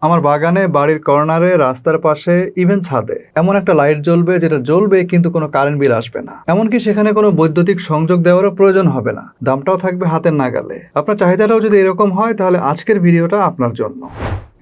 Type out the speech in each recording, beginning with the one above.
আমার বাগানে, বাড়ির কর্নারে, রাস্তার পাশে, ইভেন ছাদে এমন একটা লাইট জ্বলবে যেটা জ্বলবে কিন্তু কোনো কারেন্ট বিল আসবে না। এমনকি সেখানে কোনো বৈদ্যুতিক সংযোগ দেওয়ারও প্রয়োজন হবে না, দামটাও থাকবে হাতের নাগালে। আপনার চাহিদাটাও যদি এরকম হয় তাহলে আজকের ভিডিওটা আপনার জন্য।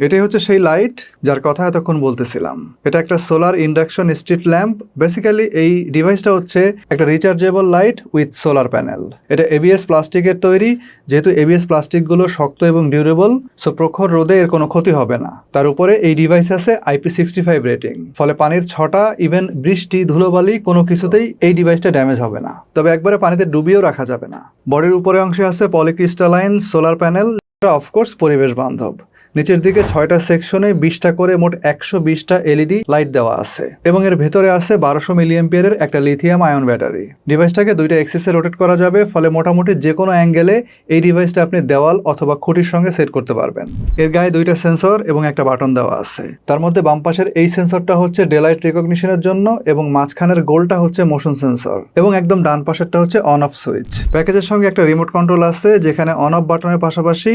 এটাই হচ্ছে সেই লাইট যার কথা এতক্ষণ বলতেছিলাম। এটা একটা solar induction street lamp. Basically এই ডিভাইসটা হচ্ছে একটা rechargeable light with solar panel. এটা এবিএস প্লাস্টিকের তৈরি। যেহেতু এবিএস প্লাস্টিকগুলো শক্ত এবং ডিউরেবল, সো প্রখর রোদে এর কোনো ক্ষতি হবে না। তার উপরে এই ডিভাইস আছে IP65 রেটিং, ফলে পানির ছটা, ইভেন বৃষ্টি, ধুলোবালি কোনো কিছুতেই এই ডিভাইসটা ড্যামেজ হবে না। তবে একবারে পানিতে ডুবিয়েও রাখা যাবে না। বডির উপরে অংশে আছে পলিক্রিস্টালাইন সোলার প্যানেল, যেটা অফকোর্স পরিবেশ বান্ধব। নিচের দিকে 6টা সেকশনে 20টা করে মোট 120টা এলইডি লাইট দেওয়া আছে এবং এর ভেতরে আছে 1200 মিলিঅ্যাম্পিয়ারের একটা লিথিয়াম আয়ন ব্যাটারি। ডিভাইসটাকে 2টা এক্সিসে রোটেট করা যাবে, ফলে মোটামুটি যে কোনো অ্যাঙ্গেলে এই ডিভাইসটা আপনি দেওয়াল অথবা খুঁটির সঙ্গে সেট করতে পারবেন। এর গায়ে 2টা সেন্সর এবং একটা বাটন দেওয়া আছে। তার মধ্যে বাম পাশের এই সেন্সরটা হচ্ছে ডেলাইট রিকগনিশনের জন্য এবং মাঝখানের গোলটা হচ্ছে মোশন সেন্সর এবং একদম ডান পাশেরটা হচ্ছে অন অফ সুইচ। প্যাকেজের সঙ্গে একটা রিমোট কন্ট্রোল আছে যেখানে অন অফ বাটনের পাশাপাশি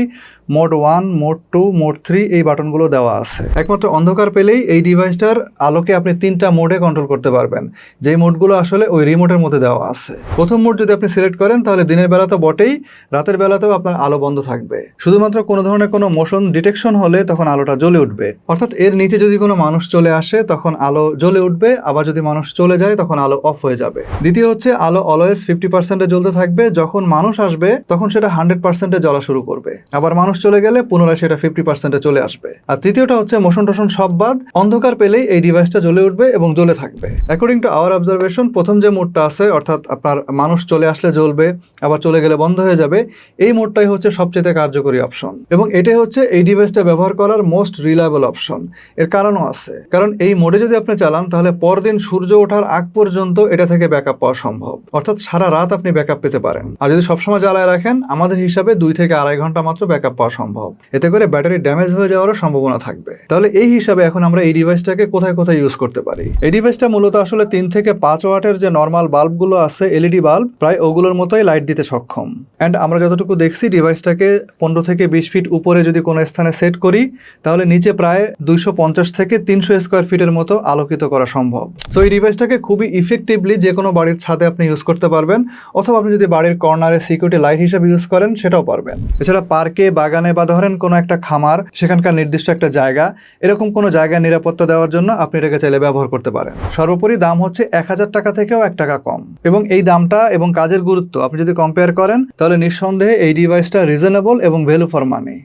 মোড 1, মোড 2, মোড 3 এই বাটনগুলো দেওয়া আছে। একমাত্র অন্ধকার পেলেই এই ডিভাইসটার আলোকে আপনি 3টা মোডে কন্ট্রোল করতে পারবেন, যেই মোডগুলো আসলে ওই রিমোটের মধ্যে দেওয়া আছে। প্রথম মোড যদি আপনি সিলেক্ট করেন তাহলে দিনের বেলা তো বটেই, রাতের বেলাতেও আপনার আলো বন্ধ থাকবে। শুধুমাত্র কোনো ধরনের কোনো মোশন ডিটেকশন হলে তখন আলোটা জ্বলে উঠবে। অর্থাৎ এর নিচে যদি কোনো মানুষ চলে আসে তখন আলো জ্বলে উঠবে, আবার যদি মানুষ চলে যায় তখন আলো অফ হয়ে যাবে। দ্বিতীয় হচ্ছে আলো অলওয়েজ 50%-এ জ্বলতে থাকবে। যখন মানুষ আসবে তখন সেটা 100%-এ জ্বলা শুরু করবে, আবার মানুষ চলে গেলে পুনরায় সেটা 50%-এ চলে আসবে। আর তৃতীয়টা হচ্ছে মোশন টোশন সব বাদ, অন্ধকার পেলেই এই ডিভাইসটা জ্বলে উঠবে এবং জ্বলে থাকবে। অ্যাকর্ডিং টু আওয়ার অবজারভেশন, প্রথম যে মোডটা আছে অর্থাৎ আপনার মানুষ চলে আসলে জ্বলবে, আবার চলে গেলে বন্ধ হয়ে যাবে, এই মোডটাই হচ্ছে সবচেয়ে কার্যকরী অপশন এবং এটাই হচ্ছে এই ডিভাইসটা ব্যবহার করার মোস্ট রিলায়েবল অপশন। এর কারণও আছে, কারণ এই মোডে যদি আপনি চালান তাহলে পরদিন সূর্য ওঠার আগ পর্যন্ত এটা থেকে ব্যাকআপ পাওয়া সম্ভব। অর্থাৎ সারা রাত আপনি ব্যাকআপ পেতে পারেন। আর যদি সবসময় জ্বালায় রাখেন, আমাদের হিসাবে 2 থেকে আড়াই ঘন্টা মাত্র ব্যাকআপ পাওয়া সম্ভব। এতে করে ব্যাটারি ড্যামেজ হয়ে যাওয়ারও সম্ভাবনা থাকবে। তাহলে এই হিসাবে এখন আমরা এই ডিভাইসটাকে কোথায় কোথায় ইউজ করতে পারি। এই ডিভাইসটা মূলত আসলে 3 থেকে 5 ওয়াটের যে নর্মাল বাল্বগুলো আছে, এলইডি বাল্ব, প্রায় ওগুলোর মতোই লাইট দিতে সক্ষম। অ্যান্ড আমরা যতটুকু দেখছি ডিভাইসটাকে 15 থেকে 20 ফিট উপরে যদি কোনো স্থানে সেট করি তাহলে নিচে প্রায় 250 থেকে 300 স্কোয়ার ফিটের মতো আলোকিত করা সম্ভব। সো এই ডিভাইসটাকে খুবই ইফেক্টিভলি যে কোনো বাড়ির ছাদে আপনি ইউজ করতে পারবেন, অথবা আপনি যদি বাড়ির কর্নারে সিকিউরিটি লাইট হিসেবে ইউজ করেন সেটাও পারবেন। এছাড়া পার্কে, বাগানে বা ধরেন কোনো একটা খামার, সেখানকার নির্দিষ্ট একটা জায়গা, এরকম কোনো জায়গায় নিরাপত্তা দেওয়ার জন্য আপনি এটাকে চাইলে ব্যবহার করতে পারেন। সর্বোপরি দাম হচ্ছে 1000 টাকা থেকেও 1 টাকা কম এবং এই দামটা এবং কাজের গুরুত্ব আপনি যদি কম্পেয়ার করেন তাহলে নিঃসন্দেহে এই ডিভাইসটা রিজনেবল এবং ভ্যালু ফর মানি।